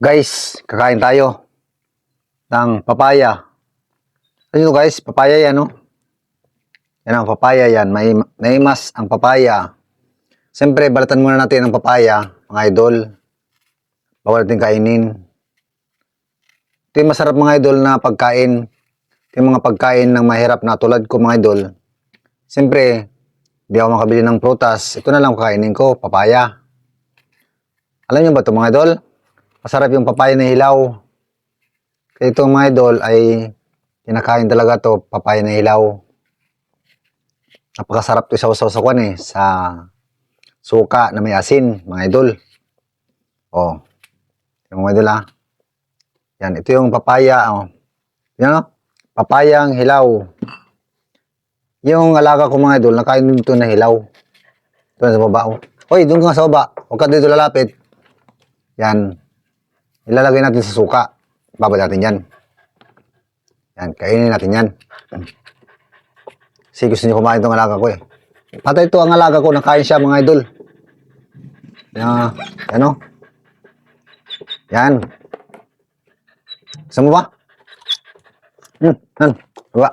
Guys, kakain tayo ng papaya. Ano guys, papaya yan, no? Yan ang papaya yan. May mas ang papaya. Siyempre, balatan muna natin ang papaya, mga idol. Bawal natin kainin. Ito yung masarap mga idol na pagkain. Ito yung mga pagkain ng mahirap na tulad ko mga idol. Siyempre, di ako makabili ng prutas. Ito na lang kakainin ko, papaya. Alam niyo ba ito mga idol? Masarap yung papaya na hilaw. Kaya itong mga idol ay kinakain talaga to papaya na hilaw. Napakasarap to isaw-saw sa kwan eh, sa suka na may asin, mga idol. Oh, yung mga idol ah. Yan, ito yung papaya. Oh. Yan oh, papayang hilaw. Yung alaga ko mga idol, nakain dito na hilaw. Ito na sa baba. Oh. Hoy, doon ka sa baba. Huwag ka dito lalapit. Yan. Ilalagay natin sa suka. Babad natin yan. Yan, kainin natin yan. Kasi gusto niyo kumain itong alaga ko eh. Patay ito ang alaga ko, nakain siya mga idol. Yan, yan o. Yan. Gusto mo ba? Yan, baba.